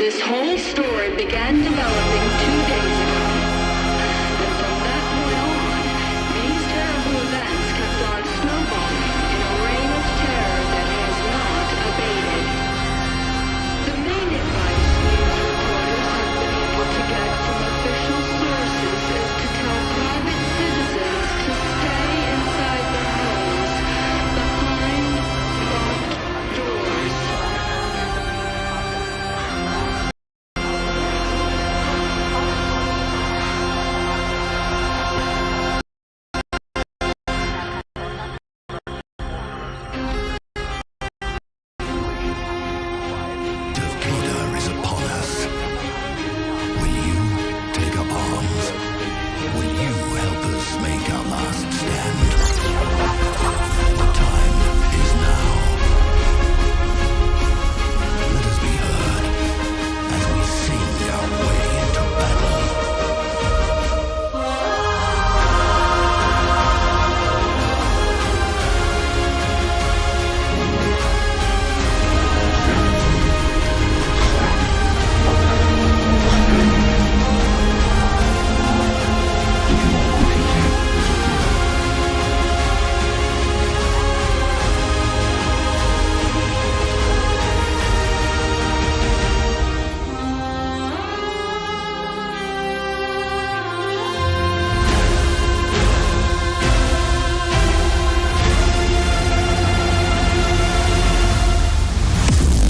This whole story began developing 2 days ago. And from that point on, these terrible events kept on snowballing in a reign of terror that has not abated. The main advice news reporters have been able to get from official sources is to tell private citizens to stay inside their homes, behind locked doors. Cicada is upon us. Will you take up arms? Will you help us make our last stand? The time is now. Let us be heard as we sing our way into battle.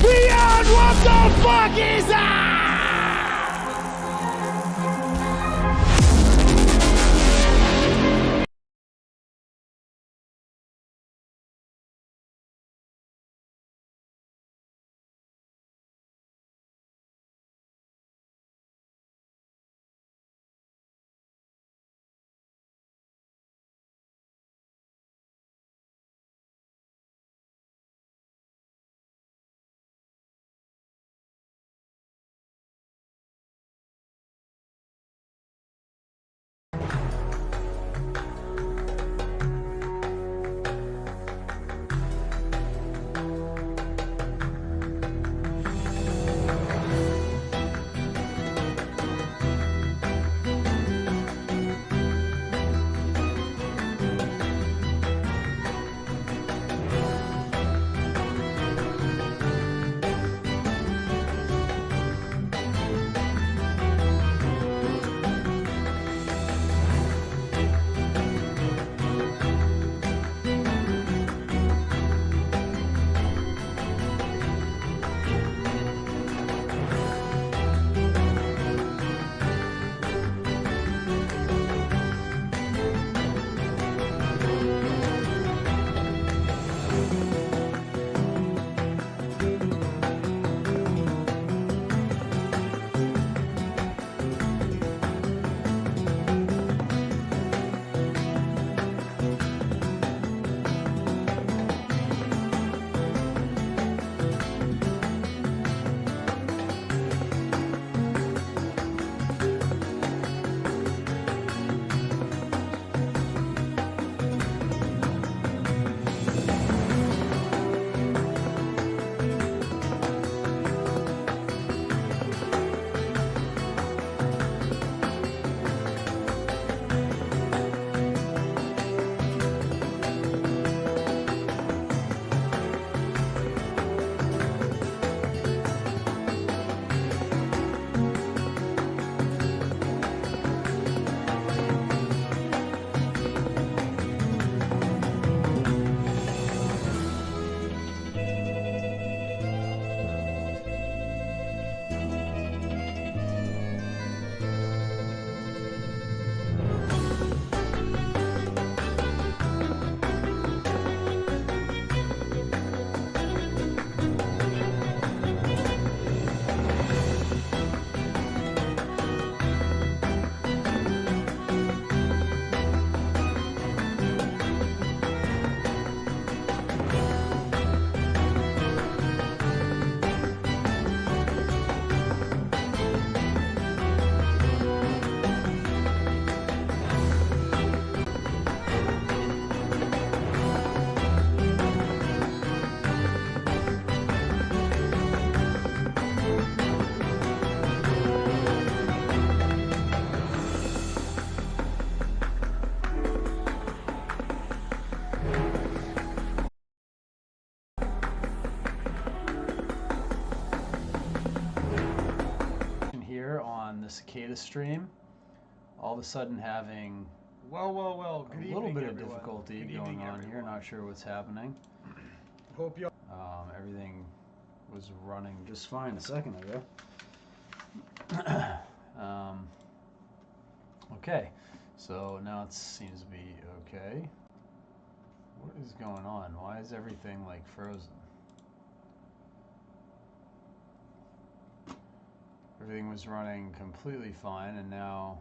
Beyond what the fuck is that? the Cicada stream, all of a sudden having Well. a little bit of difficulty going on here. Not sure what's happening. Hope you. Everything was running just fine a second ago. Okay, so now it seems to be okay. What is going on? Why is everything like frozen? Everything was running completely fine, and now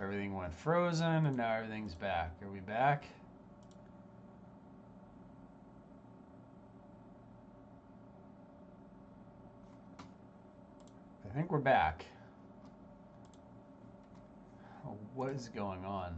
everything went frozen, and now everything's back. Are we back? I think we're back. Oh, what is going on?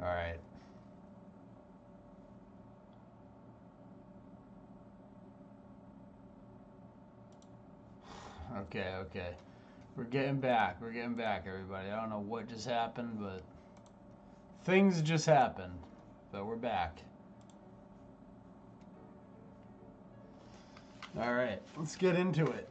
All right. Okay. We're getting back. We're getting back, everybody. I don't know what just happened, but things just happened. But we're back. All right, let's get into it.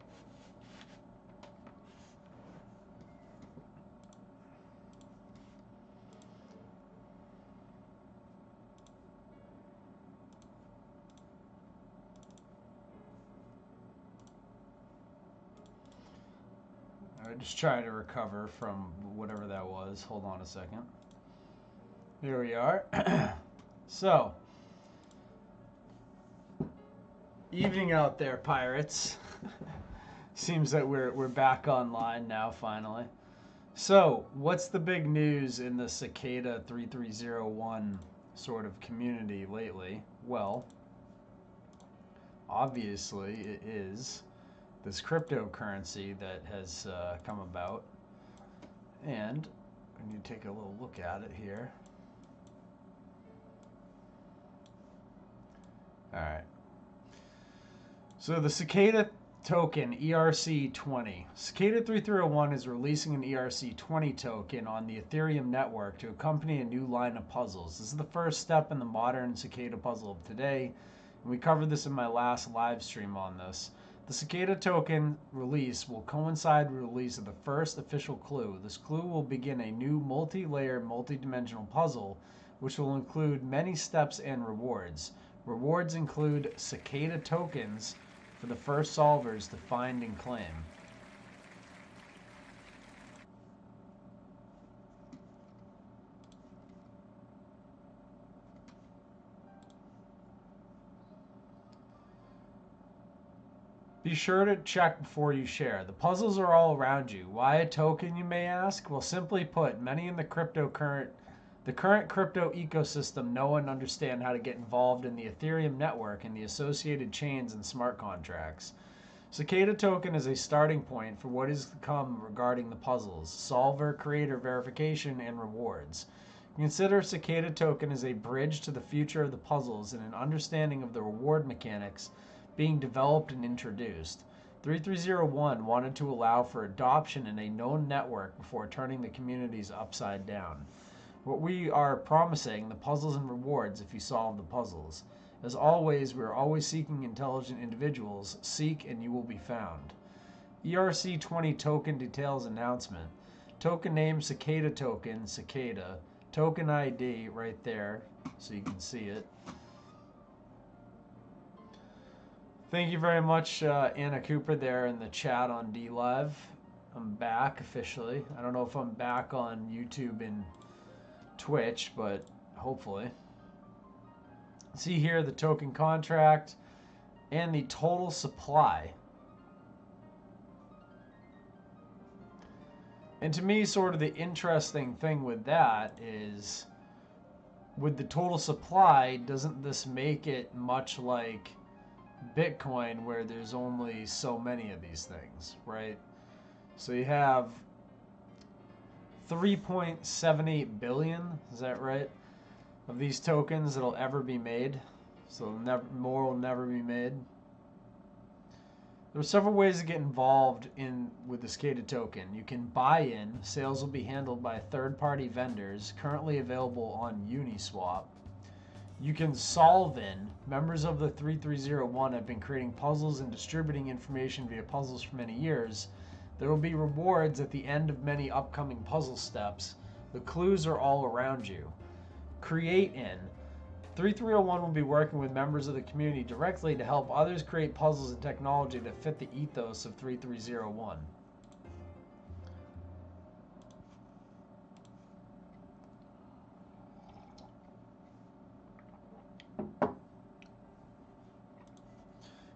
Just trying to recover from whatever that was. Hold on a second. Here we are. So, evening out there, pirates. Seems that we're back online now, finally. So, what's the big news in the Cicada 3301 sort of community lately? Well, obviously it is this cryptocurrency that has come about, and we need to take a little look at it here. Alright, so the Cicada token ERC20. Cicada 3301 is releasing an ERC20 token on the Ethereum network to accompany a new line of puzzles. This is the first step in the modern Cicada puzzle of today, and we covered this in my last live stream on this. The Cicada token release will coincide with the release of the first official clue. This clue will begin a new multi-layer, multi-dimensional puzzle, which will include many steps and rewards. Rewards include Cicada tokens for the first solvers to find and claim. Be sure to check before you share. The puzzles are all around you. Why a token, you may ask? Well, simply put, many in the current crypto ecosystem know and understand how to get involved in the Ethereum network and the associated chains and smart contracts. Cicada token is a starting point for what is to come regarding the puzzles, solver, creator verification, and rewards. Consider Cicada token as a bridge to the future of the puzzles and an understanding of the reward mechanics being developed and introduced. 3301 wanted to allow for adoption in a known network before turning the communities upside down. What we are promising, the puzzles and rewards if you solve the puzzles. As always, we are always seeking intelligent individuals. Seek and you will be found. ERC20 token details announcement. Token name Cicada token, Cicada. Token ID right there so you can see it. Thank you very much, Anna Cooper, there in the chat on DLive. I'm back officially. I don't know if I'm back on YouTube and Twitch, but hopefully. See here the token contract and the total supply. And to me, sort of the interesting thing with that is, with the total supply, doesn't this make it much like Bitcoin, where there's only so many of these things, right? So you have 3.78 billion, is that right? Of these tokens that'll ever be made. So more will never be made. There are several ways to get involved with the Cicada token. You can buy in. Sales will be handled by third-party vendors currently available on Uniswap. You can solve in. Members of the 3301 have been creating puzzles and distributing information via puzzles for many years. There will be rewards at the end of many upcoming puzzle steps. The clues are all around you. Create in. 3301 will be working with members of the community directly to help others create puzzles and technology that fit the ethos of 3301.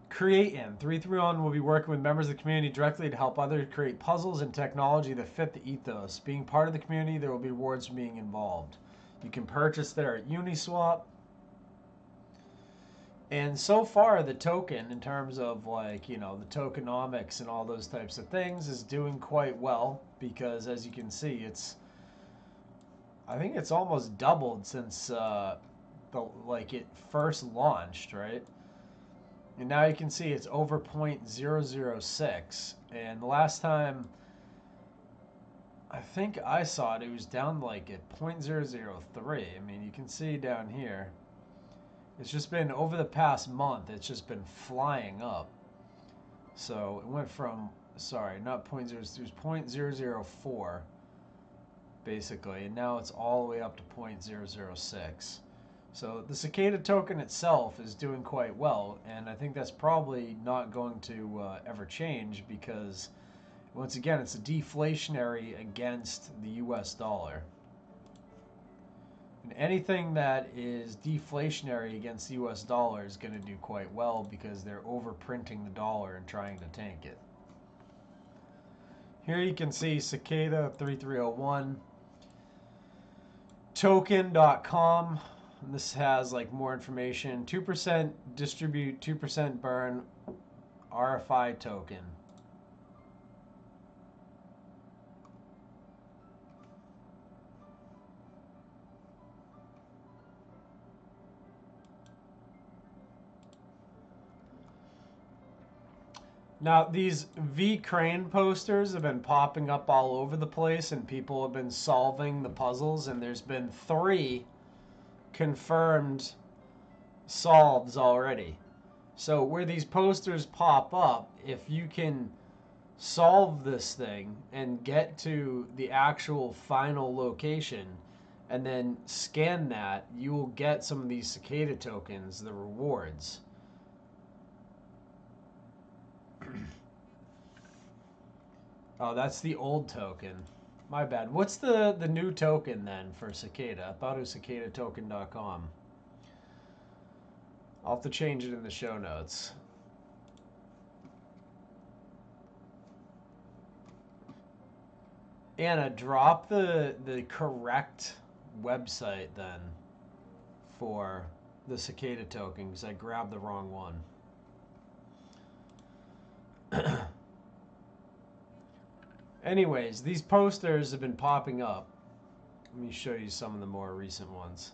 Create in. 331 will be working with members of the community directly to help others create puzzles and technology that fit the ethos. Being part of the community, there will be rewards for being involved. You can purchase there at Uniswap. And so far, the token, in terms of like, you know, the tokenomics and all those types of things, is doing quite well because, as you can see, I think it's almost doubled since it first launched, right? And now you can see it's over 0.006. And the last time I think I saw it, it was down like at 0.003. I mean, you can see down here. It's just been, over the past month, it's just been flying up. So it went from, sorry, not 0.0, it was 0.004, basically. And now it's all the way up to 0.006. So the Cicada token itself is doing quite well. And I think that's probably not going to ever change because, once again, it's a deflationary against the US dollar. And anything that is deflationary against the US dollar is going to do quite well because they're overprinting the dollar and trying to tank it. Here you can see Cicada 3301 token.com. And this has like more information. 2% distribute, 2% burn, RFI token. Now, these V Crane posters have been popping up all over the place, and people have been solving the puzzles, and there's been 3 confirmed solves already. So where these posters pop up, if you can solve this thing and get to the actual final location and then scan that, you will get some of these Cicada tokens, the rewards. Oh, that's the old token. My bad. What's the new token then for Cicada? I thought it was cicadatoken.com. I'll have to change it in the show notes. Anna, drop the correct website then for the Cicada token because I grabbed the wrong one. Anyways, these posters have been popping up. Let me show you some of the more recent ones.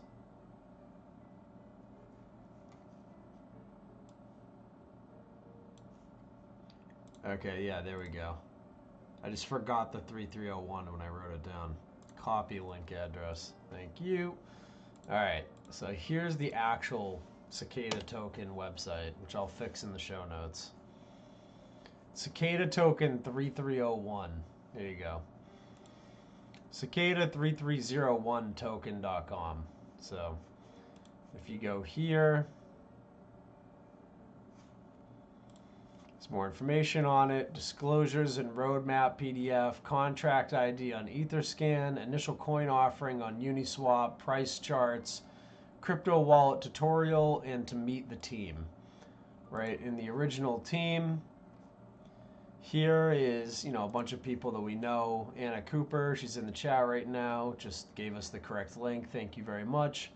Okay, yeah, there we go. I just forgot the 3301 when I wrote it down. Copy link address. Thank you. Alright, so here's the actual Cicada token website, which I'll fix in the show notes. Cicada token 3301. There you go. Cicada3301token.com. So if you go here, there's more information on it. Disclosures and roadmap PDF, contract ID on Etherscan, initial coin offering on Uniswap, price charts, crypto wallet tutorial, and to meet the team. Right, in the original team, here is, you know, a bunch of people that we know. Anna Cooper, she's in the chat right now, just gave us the correct link. Thank you very much.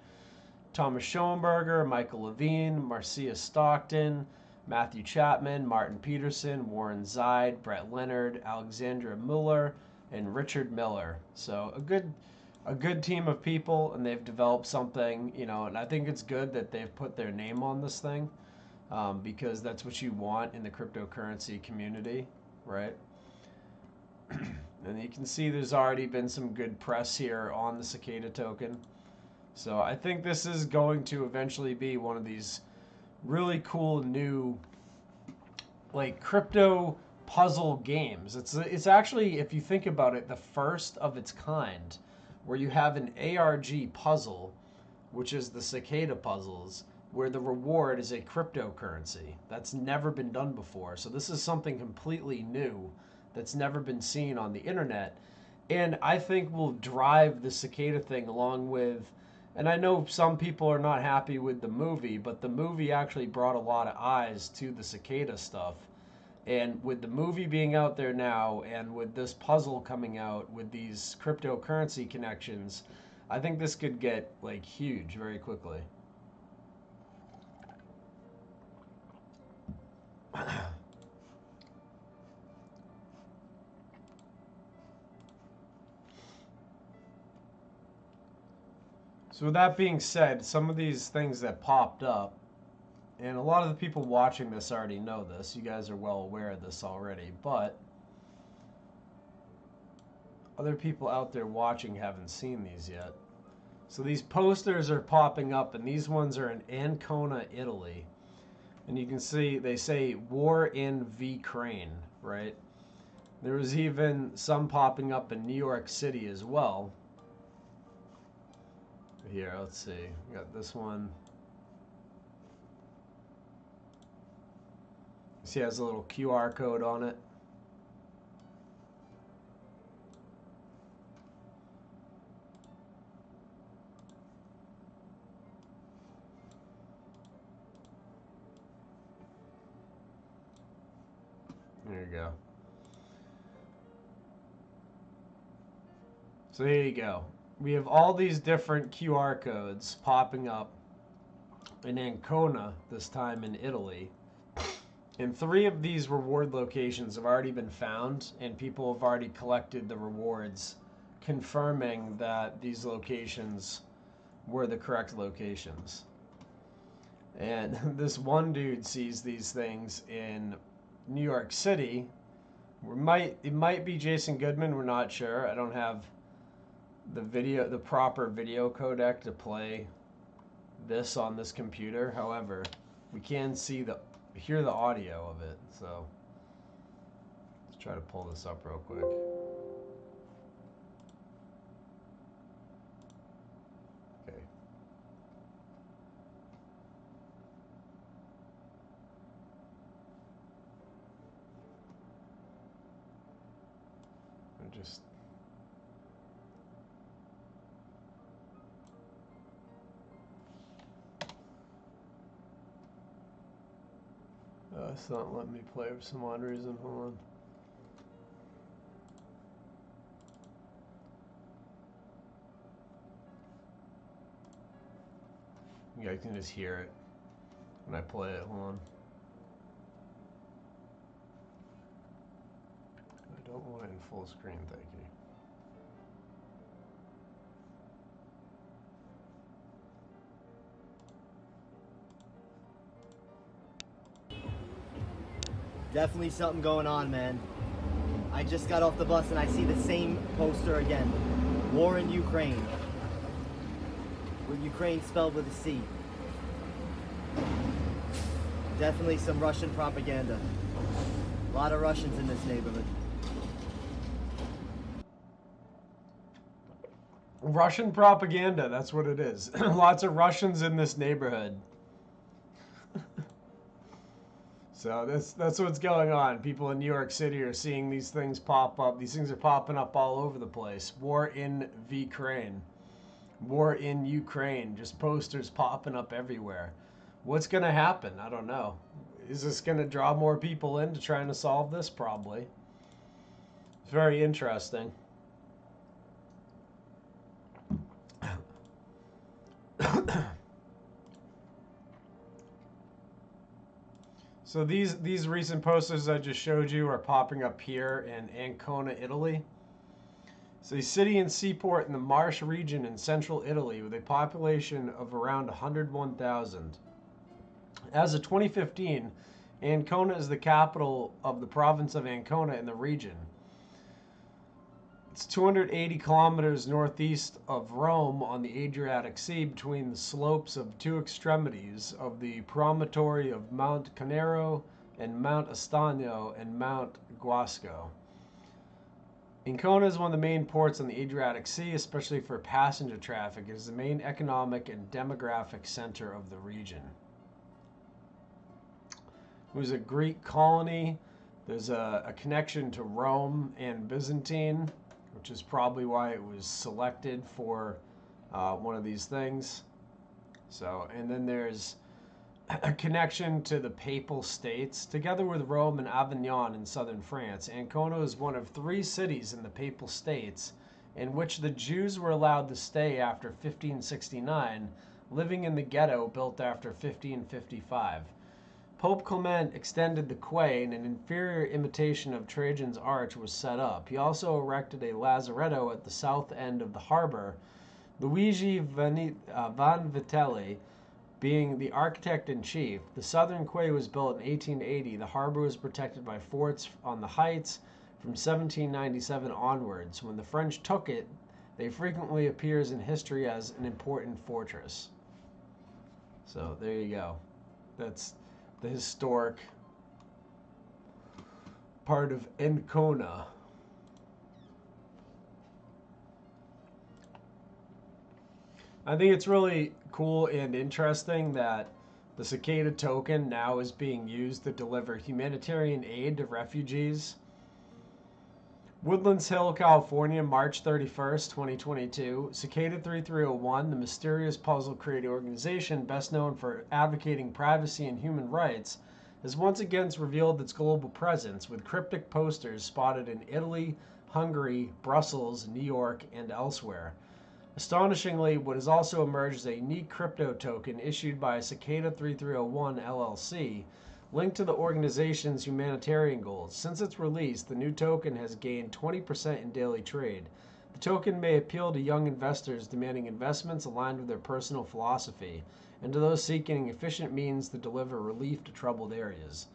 Thomas Schoenberger, Michael Levine, Marcia Stockton, Matthew Chapman, Martin Peterson, Warren Zide, Brett Leonard, Alexandra Mueller, and Richard Miller. So a good team of people, and they've developed something, you know, and I think it's good that they've put their name on this thing, because that's what you want in the cryptocurrency community, right? And you can see there's already been some good press here on the Cicada token. So I think this is going to eventually be one of these really cool new, like, crypto puzzle games. It's actually, if you think about it, the first of its kind, where you have an ARG puzzle, which is the Cicada puzzles, where the reward is a cryptocurrency. That's never been done before. So this is something completely new that's never been seen on the internet. And I think will drive the Cicada thing along with, and I know some people are not happy with the movie, but the movie actually brought a lot of eyes to the Cicada stuff. And with the movie being out there now, and with this puzzle coming out with these cryptocurrency connections, I think this could get, like, huge very quickly. So with that being said, some of these things that popped up, and a lot of the people watching this already know this, you guys are well aware of this already, but other people out there watching haven't seen these yet. So these posters are popping up, and these ones are in Ancona, Italy. And you can see they say War in Ukraine, right? There was even some popping up in New York City as well. Here, let's see. We got this one. See, it has a little QR code on it. There you go. So there you go. We have all these different QR codes popping up in Ancona, this time in Italy. And 3 of these reward locations have already been found, and people have already collected the rewards, confirming that these locations were the correct locations. And this one dude sees these things in New York City. It might be Jason Goodman, we're not sure. I don't have the proper video codec to play this on this computer. However, we can hear the audio of it. So let's try to pull this up real quick. Okay. It's not letting me play for some odd reason. Hold on. You guys can just hear it when I play it. Hold on. I don't want it in full screen, thank you. Definitely something going on, man. I just got off the bus and I see the same poster again. War in Ukraine. With Ukraine spelled with a C. Definitely some Russian propaganda. A lot of Russians in this neighborhood. Russian propaganda, that's what it is. Lots of Russians in this neighborhood. So that's what's going on. People in New York City are seeing these things pop up. These things are popping up all over the place. War in Ukraine. War in Ukraine. Just posters popping up everywhere. What's going to happen? I don't know. Is this going to draw more people into trying to solve this? Probably. It's very interesting. So these recent posters I just showed you are popping up here in Ancona, Italy. It's a city and seaport in the Marsh region in central Italy with a population of around 101,000. As of 2015, Ancona is the capital of the province of Ancona in the region. It's 280 kilometers northeast of Rome on the Adriatic Sea between the slopes of two extremities of the promontory of Mount Canero and Mount Astagno and Mount Guasco. Ancona is one of the main ports on the Adriatic Sea, especially for passenger traffic. It is the main economic and demographic center of the region. It was a Greek colony. There's a connection to Rome and Byzantine, which is probably why it was selected for one of these things. So, and then there's a connection to the Papal States. Together with Rome and Avignon in southern France, Ancona is one of 3 cities in the Papal States in which the Jews were allowed to stay after 1569, living in the ghetto built after 1555. Pope Clement extended the quay, and an inferior imitation of Trajan's arch was set up. He also erected a lazaretto at the south end of the harbor. Luigi Vanvitelli being the architect-in-chief. The southern quay was built in 1880. The harbor was protected by forts on the heights from 1797 onwards. When the French took it, they frequently appears in history as an important fortress. So there you go. That's the historic part of Ancona. I think it's really cool and interesting that the Cicada token now is being used to deliver humanitarian aid to refugees. Woodlands Hill, California, March 31st, 2022. Cicada 3301, the mysterious puzzle creating organization best known for advocating privacy and human rights, has once again revealed its global presence with cryptic posters spotted in Italy, Hungary, Brussels, New York, and elsewhere. Astonishingly, what has also emerged is a unique crypto token issued by Cicada 3301 LLC, linked to the organization's humanitarian goals. Since its release, the new token has gained 20% in daily trade. The token may appeal to young investors demanding investments aligned with their personal philosophy, and to those seeking efficient means to deliver relief to troubled areas.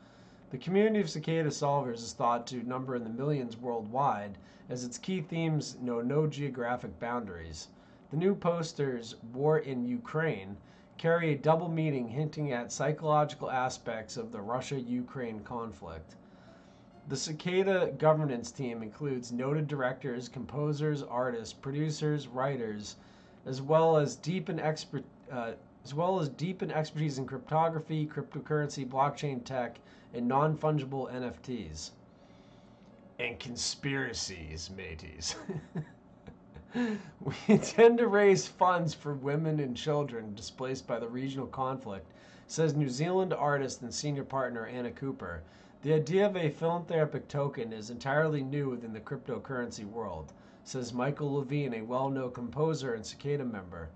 The community of Cicada solvers is thought to number in the millions worldwide, as its key themes know no geographic boundaries. The new posters, War in Ukraine, carry a double meaning hinting at psychological aspects of the Russia-Ukraine conflict. The Cicada governance team includes noted directors, composers, artists, producers, writers, as well as deep in expertise in cryptography, cryptocurrency, blockchain tech, and non-fungible NFTs. And conspiracies, mateys. We intend to raise funds for women and children displaced by the regional conflict, says New Zealand artist and senior partner Anna Cooper. The idea of a philanthropic token is entirely new within the cryptocurrency world, says Michael Levine, a well-known composer and Cicada member.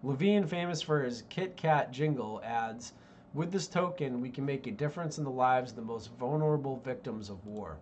Levine, famous for his Kit Kat jingle, adds, "With this token, we can make a difference in the lives of the most vulnerable victims of war."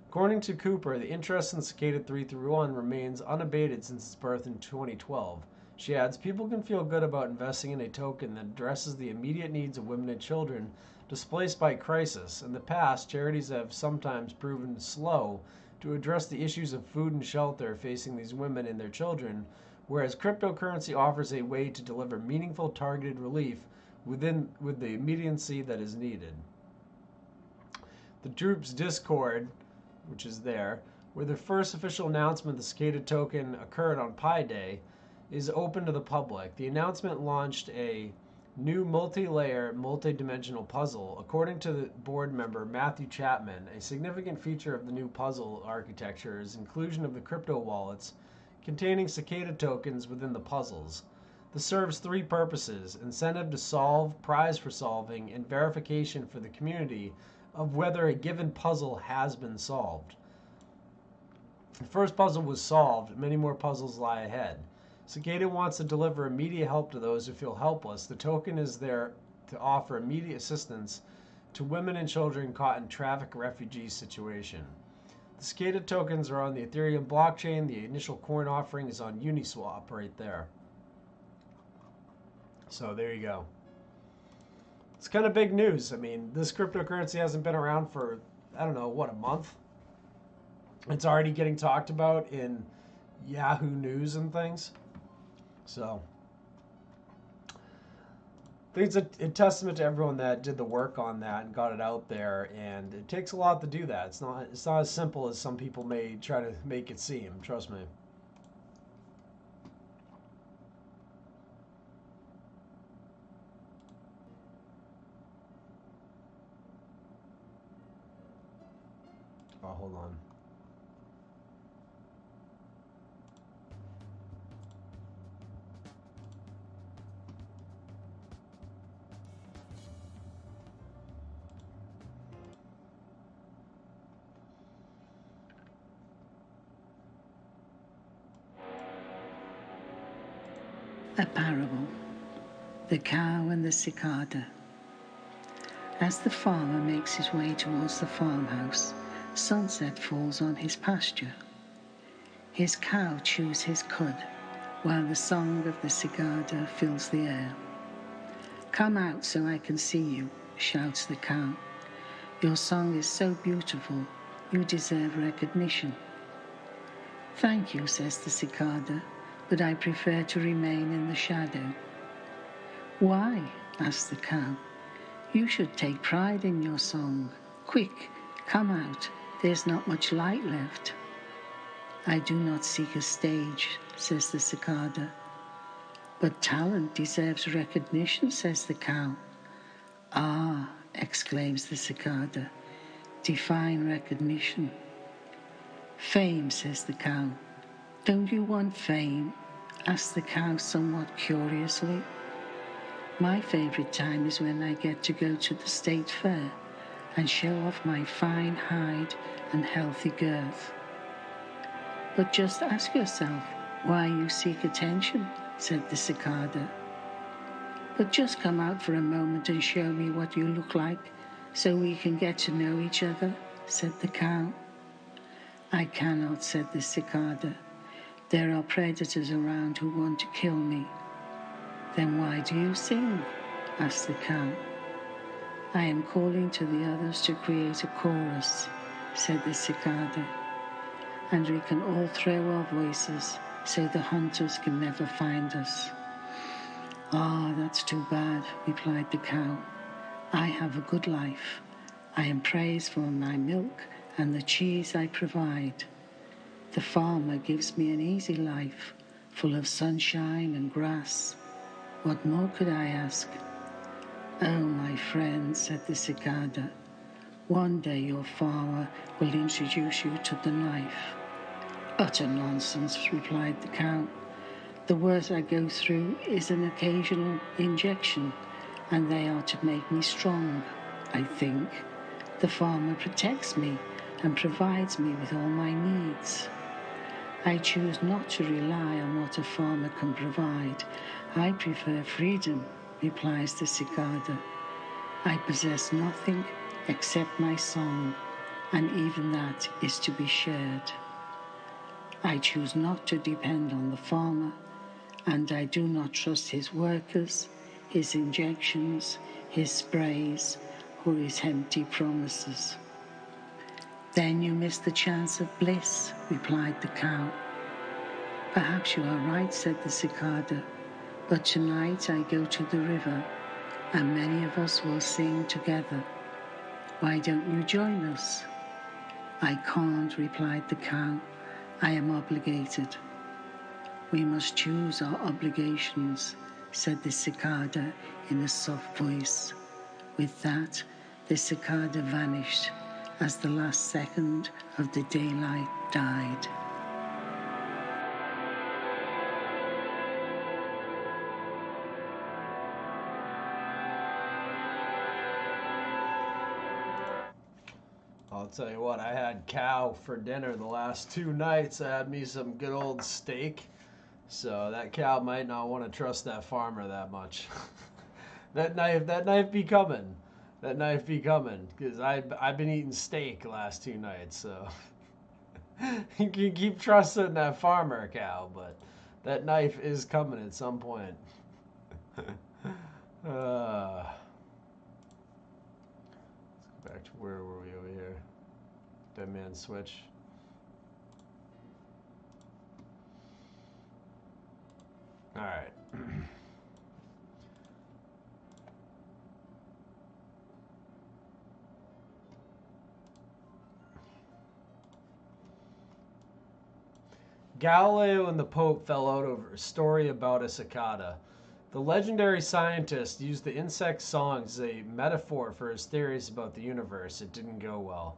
According to Cooper, the interest in Cicada 331 remains unabated since its birth in 2012. She adds, "People can feel good about investing in a token that addresses the immediate needs of women and children displaced by crisis. In the past, charities have sometimes proven slow to address the issues of food and shelter facing these women and their children, whereas cryptocurrency offers a way to deliver meaningful targeted relief with the immediacy that is needed." The group's Discord, which is there, where the first official announcement of the Cicada token occurred on Pi Day, is open to the public. The announcement launched a new multi-layer, multi-dimensional puzzle. According to the board member Matthew Chapman, a significant feature of the new puzzle architecture is inclusion of the crypto wallets containing Cicada tokens within the puzzles. This serves 3 purposes: incentive to solve, prize for solving, and verification for the community of whether a given puzzle has been solved. The first puzzle was solved. Many more puzzles lie ahead. Cicada wants to deliver immediate help to those who feel helpless. The token is there to offer immediate assistance to women and children caught in traffic refugee situation. The Cicada tokens are on the Ethereum blockchain. The initial coin offering is on Uniswap right there. So there you go. It's kind of big news. I mean, this cryptocurrency hasn't been around for, I don't know, what, a month? It's already getting talked about in Yahoo News and things. So I think it's a testament to everyone that did the work on that and got it out there. And it takes a lot to do that. It's not as simple as some people may try to make it seem. Trust me. Oh, hold on. A parable. The cow and the cicada. As the farmer makes his way towards the farmhouse, sunset falls on his pasture. His cow chews his cud, while the song of the cicada fills the air. "Come out so I can see you," shouts the cow. "Your song is so beautiful, you deserve recognition." "Thank you," says the cicada, "but I prefer to remain in the shadow." "Why?" asks the cow. "You should take pride in your song. Quick, come out, there's not much light left." "I do not seek a stage," says the cicada. "But talent deserves recognition," says the cow. "Ah," exclaims the cicada, "define recognition." "Fame," says the cow. "Don't you want fame?" asks the cow somewhat curiously. "My favorite time is when I get to go to the state fair and show off my fine hide and healthy girth." "But just ask yourself why you seek attention," said the cicada. "But just come out for a moment and show me what you look like so we can get to know each other," said the cow. "I cannot," said the cicada. "There are predators around who want to kill me." "Then why do you sing?" asked the cow. "I am calling to the others to create a chorus," said the cicada. "And we can all throw our voices so the hunters can never find us." "Ah, that's too bad," replied the cow. "I have a good life. I am praised for my milk and the cheese I provide. The farmer gives me an easy life, full of sunshine and grass. What more could I ask?" "Oh, my friend," said the cicada, "one day your farmer will introduce you to the knife." "Utter nonsense," replied the cow. "The worst I go through is an occasional injection, and they are to make me strong, I think. The farmer protects me and provides me with all my needs. I choose not to rely on what a farmer can provide. I prefer freedom," replies the cicada. "I possess nothing except my song, and even that is to be shared. I choose not to depend on the farmer, and I do not trust his workers, his injections, his sprays, or his empty promises." "Then you miss the chance of bliss," replied the cow. "Perhaps you are right," said the cicada, "but tonight I go to the river, and many of us will sing together. Why don't you join us?" "I can't," replied the cow. "I am obligated." "We must choose our obligations," said the cicada in a soft voice. With that, the cicada vanished as the last second of the daylight died. I'll tell you what, I had cow for dinner the last 2 nights. I had me some good old steak. So that cow might not want to trust that farmer that much. That knife be coming. That knife be coming. Because I've been eating steak the last 2 nights, so You can keep trusting that farmer cow, but that knife is coming at some point. Let's go back to where were we over here? Dead man switch. All right. Galileo and the Pope fell out over a story about a cicada. The legendary scientist used the insect songs as a metaphor for his theories about the universe. It didn't go well.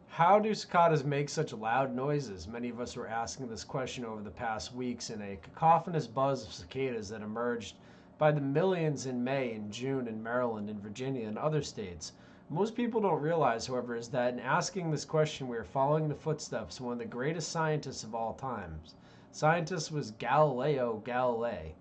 How do cicadas make such loud noises? Many of us were asking this question over the past weeks in a cacophonous buzz of cicadas that emerged by the millions in May and June in Maryland and Virginia and other states. Most people don't realize, however, is that in asking this question, we are following the footsteps of one of the greatest scientists of all times. Scientist was Galileo Galilei,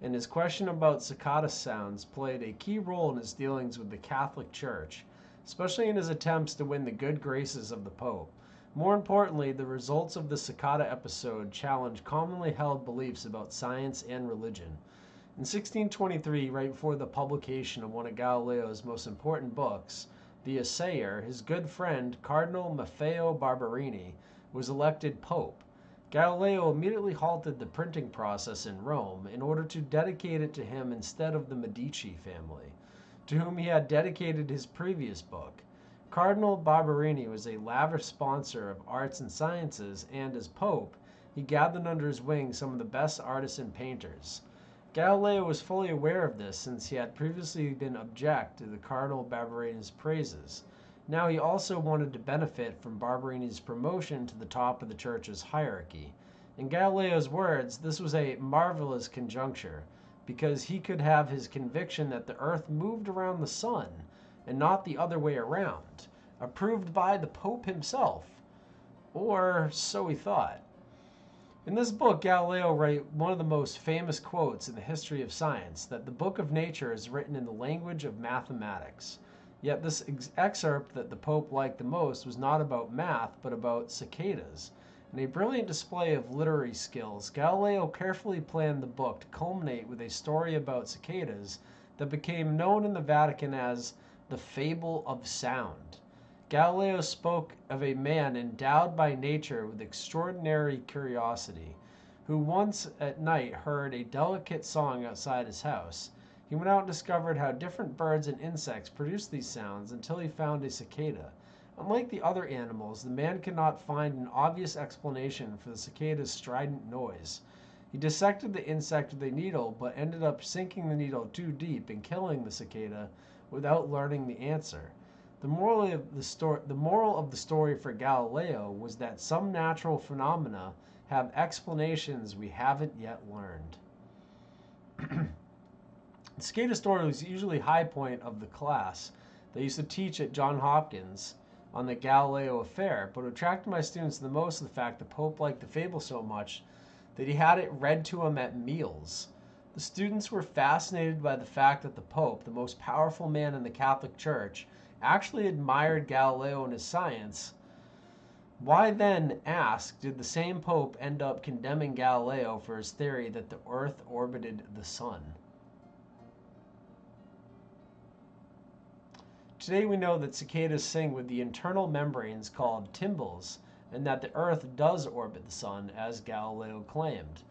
and his question about cicada sounds played a key role in his dealings with the Catholic Church, especially in his attempts to win the good graces of the Pope. More importantly, the results of the cicada episode challenged commonly held beliefs about science and religion. In 1623, right before the publication of one of Galileo's most important books, The Assayer, his good friend, Cardinal Maffeo Barberini, was elected Pope. Galileo immediately halted the printing process in Rome in order to dedicate it to him instead of the Medici family, to whom he had dedicated his previous book. Cardinal Barberini was a lavish sponsor of arts and sciences, and as Pope, he gathered under his wing some of the best artists and painters. Galileo was fully aware of this since he had previously been object to the Cardinal Barberini's praises. Now he also wanted to benefit from Barberini's promotion to the top of the church's hierarchy. In Galileo's words, this was a marvelous conjuncture, because he could have his conviction that the earth moved around the sun and not the other way around, approved by the Pope himself, or so he thought. In this book, Galileo wrote one of the most famous quotes in the history of science, that the book of nature is written in the language of mathematics. Yet this excerpt that the Pope liked the most was not about math, but about cicadas. In a brilliant display of literary skills, Galileo carefully planned the book to culminate with a story about cicadas that became known in the Vatican as the Fable of Sound. Galileo spoke of a man endowed by nature with extraordinary curiosity, who once at night heard a delicate song outside his house. He went out and discovered how different birds and insects produced these sounds until he found a cicada. Unlike the other animals, the man could not find an obvious explanation for the cicada's strident noise. He dissected the insect with a needle, but ended up sinking the needle too deep and killing the cicada without learning the answer. The moral of the story for Galileo was that some natural phenomena have explanations we haven't yet learned. The cicada story was usually high point of the class they used to teach at Johns Hopkins on the Galileo affair, but what attracted my students the most was the fact the Pope liked the fable so much that he had it read to him at meals. The students were fascinated by the fact that the Pope, the most powerful man in the Catholic Church, actually admired Galileo and his science. Why then, ask, did the same Pope end up condemning Galileo for his theory that the Earth orbited the Sun? Today we know that cicadas sing with the internal membranes called tymbals, and that the Earth does orbit the Sun, as Galileo claimed.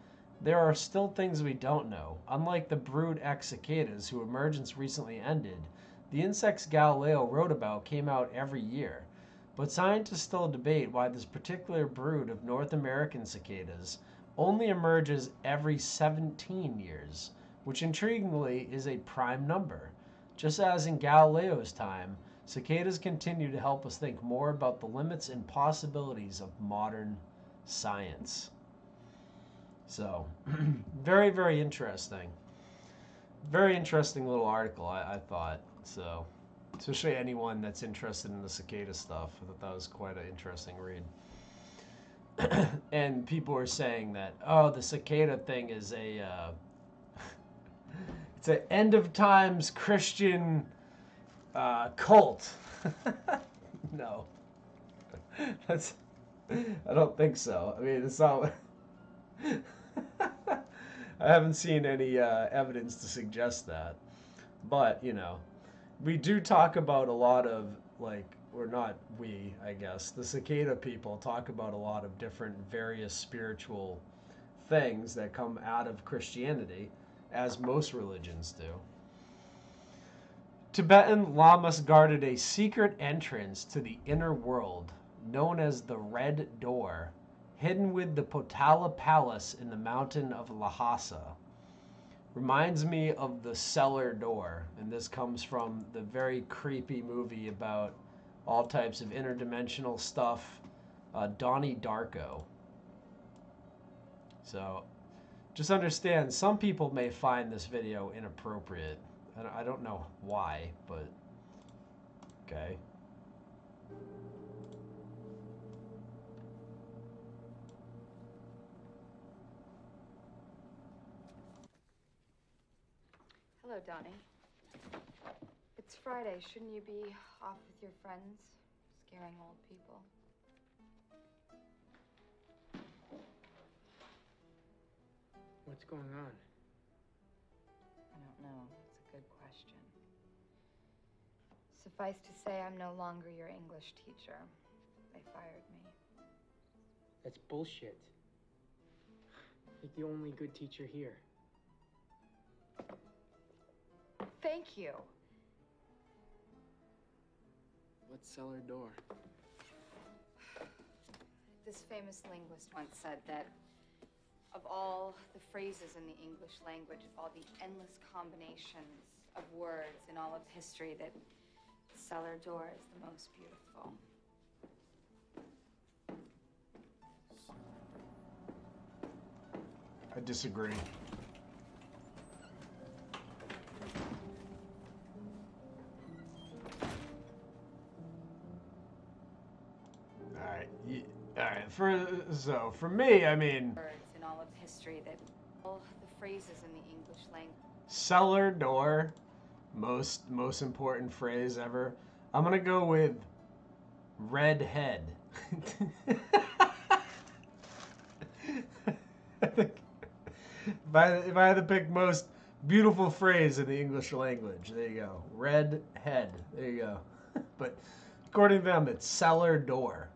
There are still things we don't know. Unlike the brood Eyck cicadas, whose emergence recently ended, the insects Galileo wrote about came out every year. But scientists still debate why this particular brood of North American cicadas only emerges every 17 years, which intriguingly is a prime number. Just as in Galileo's time, cicadas continue to help us think more about the limits and possibilities of modern science. So, very, very interesting. Very interesting little article, I thought. So, especially anyone that's interested in the cicada stuff. I thought that was quite an interesting read. And people were saying that, oh, the cicada thing is a it's an end of times Christian cult. No, I don't think so. I mean, it's not. I haven't seen any evidence to suggest that. But, you know, we do talk about a lot of, like, or not we, I guess, the Cicada people talk about a lot of different various spiritual things that come out of Christianity, as most religions do. Tibetan lamas guarded a secret entrance to the inner world, known as the Red Door, hidden with the Potala Palace in the mountain of Lhasa. Reminds me of the cellar door, and this comes from the very creepy movie about all types of interdimensional stuff, Donnie Darko. So, just understand, some people may find this video inappropriate. I don't know why, but okay. Hello, Donnie. It's Friday. Shouldn't you be off with your friends, scaring old people? What's going on? I don't know. It's a good question. Suffice to say, I'm no longer your English teacher. They fired me. That's bullshit. You're the only good teacher here. Thank you. What cellar door? This famous linguist once said that of all the phrases in the English language, of all the endless combinations of words in all of history, that cellar door is the most beautiful. I disagree. For me, I mean, Words in all of history, that all the phrases in the English language. cellar door, most important phrase ever. I'm gonna go with red head. I think if I had to pick most beautiful phrase in the English language, there you go. Red head. There you go. But according to them, it's cellar door.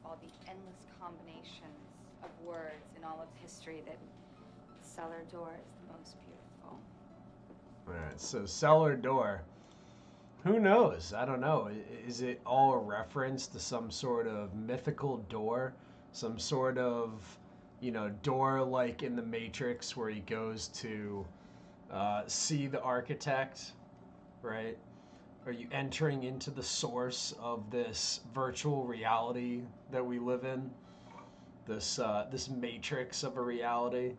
All the endless combinations of words in all of history, that cellar door is the most beautiful. All right, so cellar door. Who knows? I don't know. Is it all a reference to some sort of mythical door? Some sort of, you know, door like in the Matrix where he goes to see the architect, right? Are you entering into the source of this virtual reality that we live in? This matrix of a reality?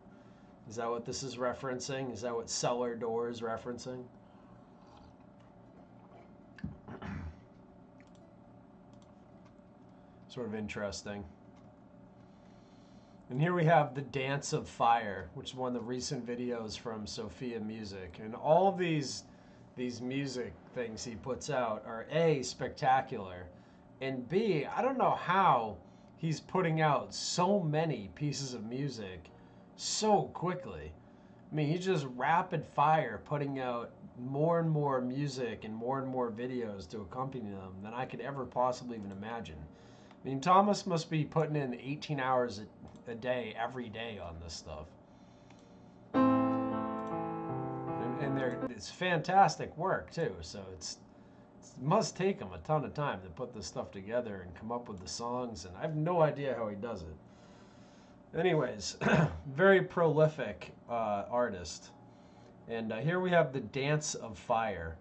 Is that what this is referencing? Is that what cellar door is referencing? Sort of interesting. And here we have the Dance of Fire, which is one of the recent videos from Sophia Music. And all of these music things he puts out are A, spectacular, and B, I don't know how he's putting out so many pieces of music so quickly. I mean, he's just rapid fire putting out more and more music and more videos to accompany them than I could ever possibly even imagine. I mean, Thomas must be putting in 18 hours a day, every day on this stuff. And it's fantastic work, too. So it must take him a ton of time to put this stuff together and come up with the songs. And I have no idea how he does it. Anyways, very prolific artist. And here we have the Dance of Fire.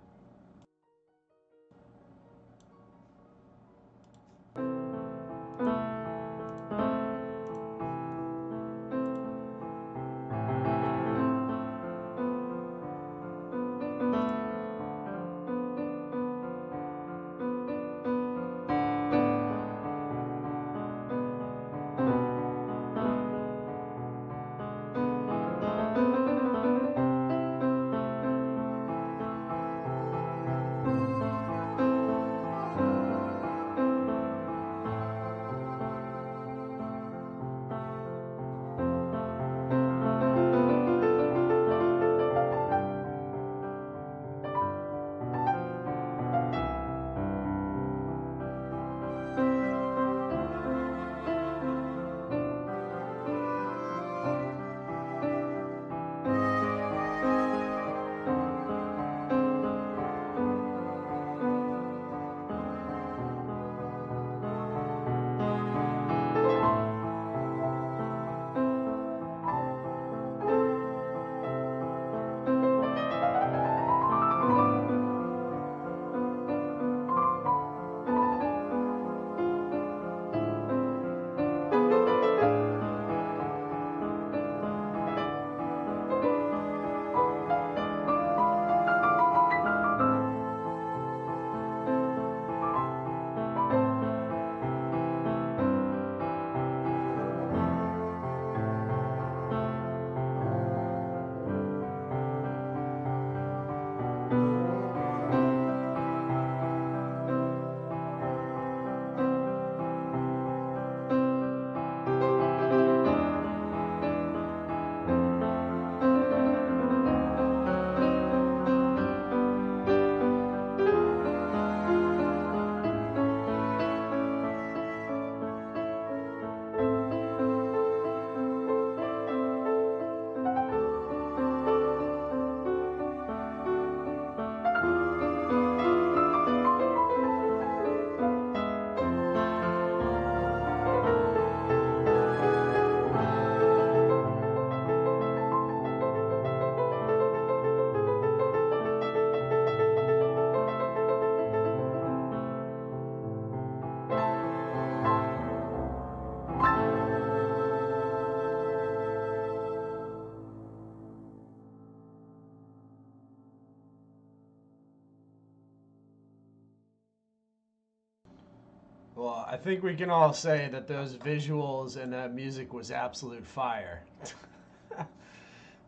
Well, I think we can all say that those visuals and that music was absolute fire.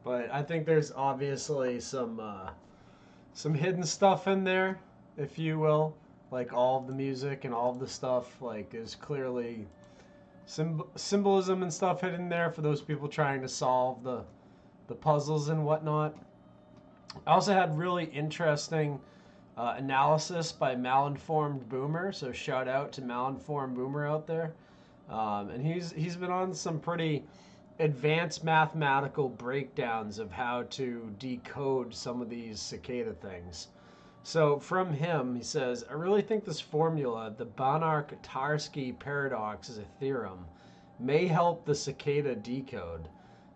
But I think there's obviously some hidden stuff in there, if you will. Like all of the music and all of the stuff, like there's clearly symbolism and stuff hidden there for those people trying to solve the puzzles and whatnot. I also had really interesting analysis by Malinformed Boomer, so shout out to Malinformed Boomer out there. And he's been on some pretty advanced mathematical breakdowns of how to decode some of these cicada things. So from him, he says, I really think this formula, the Banach-Tarski paradox, is a theorem, may help the cicada decode.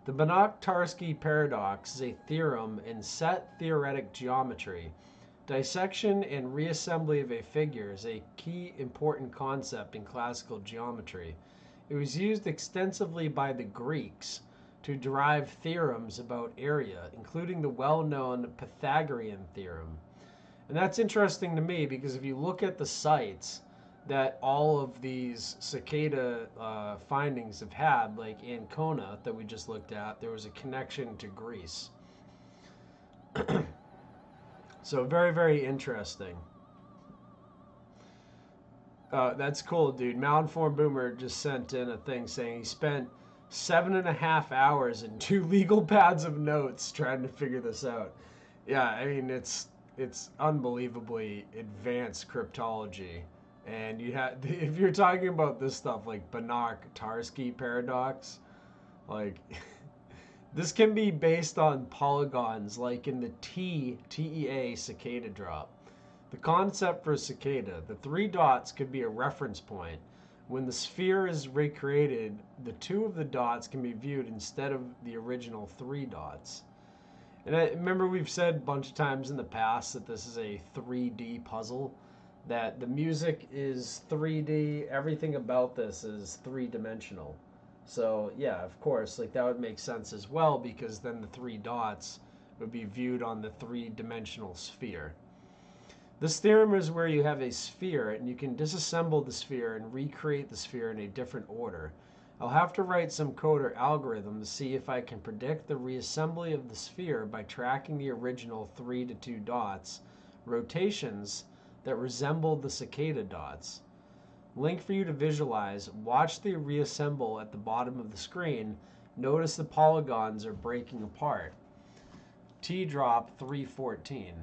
The Banach-Tarski paradox is a theorem in set theoretic geometry. Dissection and reassembly of a figure is a key important concept in classical geometry. It was used extensively by the Greeks to derive theorems about area, including the well-known Pythagorean theorem. And that's interesting to me because if you look at the sites that all of these cicada findings have had, like Ancona that we just looked at, there was a connection to Greece. So very, very interesting. That's cool, dude. Malinformed Boomer just sent in a thing saying he spent 7.5 hours and 2 legal pads of notes trying to figure this out. Yeah, I mean, it's unbelievably advanced cryptology. And you have, if you're talking about this stuff like Banach-Tarski paradox, like this can be based on polygons like in the TEA cicada drop. The concept for cicada, the 3 dots could be a reference point. When the sphere is recreated, the 2 of the dots can be viewed instead of the original 3 dots. And I remember we've said a bunch of times in the past that this is a 3D puzzle, that the music is 3D, everything about this is 3-dimensional. So yeah, of course, like that would make sense as well because then the 3 dots would be viewed on the 3-dimensional sphere. This theorem is where you have a sphere and you can disassemble the sphere and recreate the sphere in a different order. I'll have to write some code or algorithm to see if I can predict the reassembly of the sphere by tracking the original 3 to 2 dots, rotations that resemble the cicada dots. Link for you to visualize. Watch the reassemble at the bottom of the screen. Notice the polygons are breaking apart. T drop 314.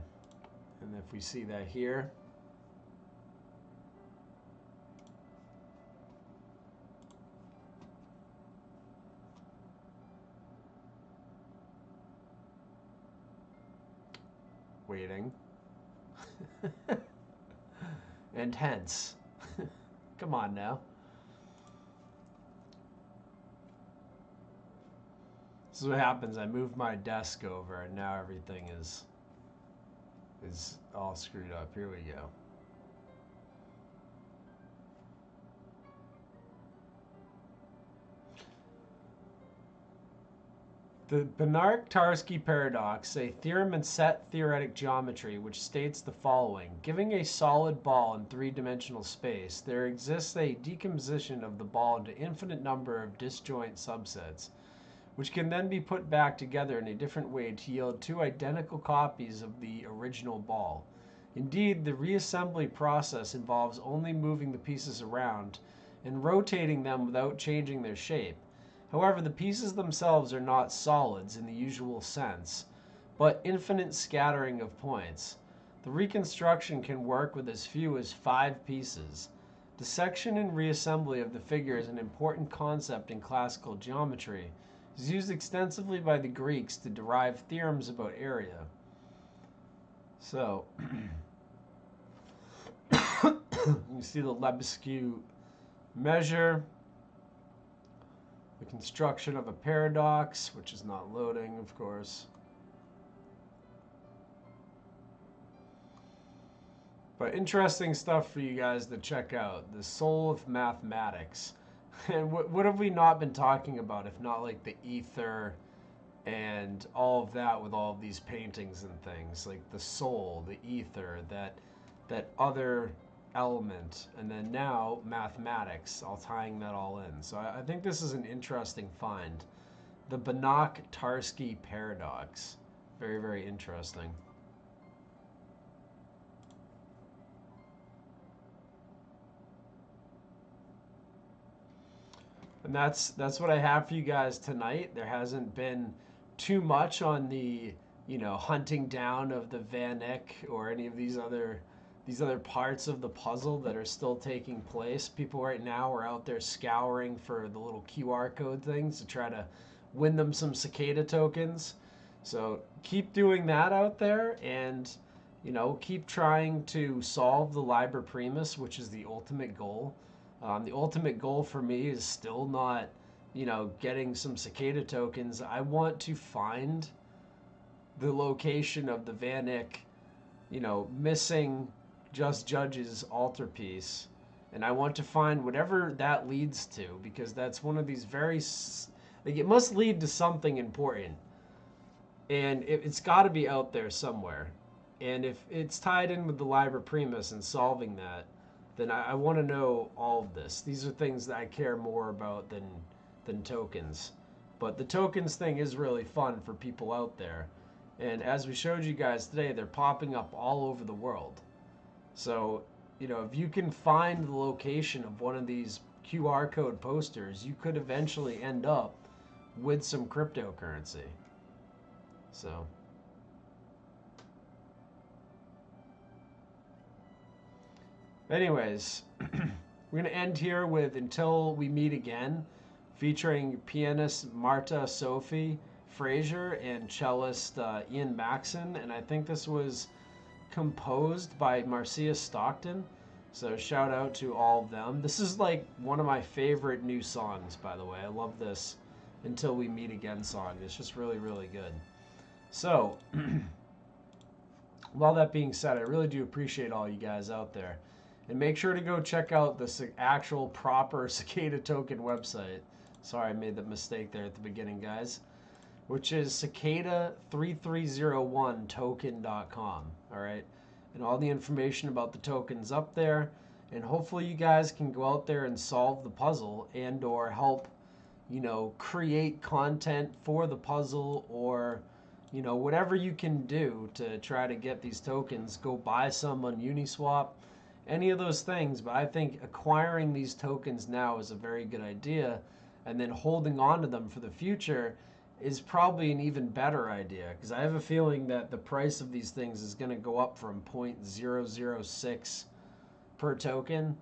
And if we see that here, waiting, and hence, come on now. This is what happens. I moved my desk over and now everything is all screwed up. Here we go. The Banach-Tarski paradox, a theorem in set theoretic geometry which states the following. Giving a solid ball in 3-dimensional space, there exists a decomposition of the ball into infinite number of disjoint subsets, which can then be put back together in a different way to yield 2 identical copies of the original ball. Indeed, the reassembly process involves only moving the pieces around and rotating them without changing their shape. However, the pieces themselves are not solids in the usual sense, but infinite scattering of points. The reconstruction can work with as few as 5 pieces. Dissection and reassembly of the figure is an important concept in classical geometry. It is used extensively by the Greeks to derive theorems about area. So, you see the Lebesgue measure, the construction of a paradox, which is not loading, of course. But interesting stuff for you guys to check out. The soul of mathematics. And what have we not been talking about if not like the ether and all of that with all of these paintings and things, like the soul, the ether, that other element, and then now mathematics, all tying that all in. So I think this is an interesting find. The Banach-Tarski paradox. Very, very interesting. And that's what I have for you guys tonight. There hasn't been too much on the, you know, hunting down of the Van Eyck or any of these other parts of the puzzle that are still taking place. People right now are out there scouring for the little QR code things to try to win them some Cicada tokens. So keep doing that out there, and, you know, keep trying to solve the Liber Primus, which is the ultimate goal. The ultimate goal for me is still not, you know, getting some Cicada tokens. I want to find the location of the Van Eyck, you know, missing Just Judge's Altarpiece, and I want to find whatever that leads to, because that's one of these very, like, it must lead to something important, and it's got to be out there somewhere. And if it's tied in with the Liber Primus and solving that, then I want to know all of this. These are things that I care more about than tokens. But the tokens thing is really fun for people out there. And as we showed you guys today, they're popping up all over the world. So, you know, if you can find the location of one of these QR code posters, you could eventually end up with some cryptocurrency. So... anyways, we're going to end here with Until We Meet Again, featuring pianist Marta Sophie Fraser and cellist Ian Maxon. And I think this was composed by Marcia Stockton. So shout out to all of them. This is like one of my favorite new songs, by the way. I love this Until We Meet Again song. It's just really, really good. So, with all that being said, I really do appreciate all you guys out there. And make sure to go check out the actual proper Cicada token website. Sorry, I made that mistake there at the beginning, guys. Which is cicada3301token.com. All right. And all the information about the tokens up there. And hopefully you guys can go out there and solve the puzzle and or help, you know, create content for the puzzle, or, you know, whatever you can do to try to get these tokens. Go buy some on Uniswap. Any of those things, but I think acquiring these tokens now is a very good idea, and then holding on to them for the future is probably an even better idea, because I have a feeling that the price of these things is going to go up from 0.006 per token.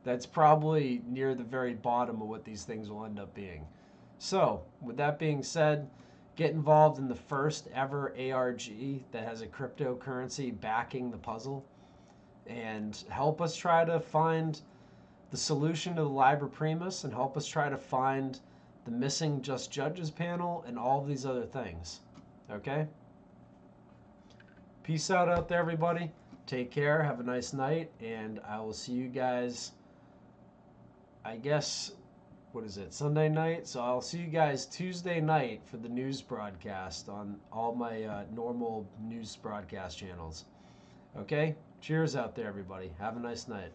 That's probably near the very bottom of what these things will end up being. So, with that being said, get involved in the first ever ARG that has a cryptocurrency backing the puzzle, and help us try to find the solution to the Liber Primus, and help us try to find the missing Just Judges panel and all of these other things. Okay? Peace out there, everybody. Take care. Have a nice night. And I will see you guys, I guess, what is it, Sunday night? So I'll see you guys Tuesday night for the news broadcast on all my normal news broadcast channels. Okay? Cheers out there, everybody. Have a nice night.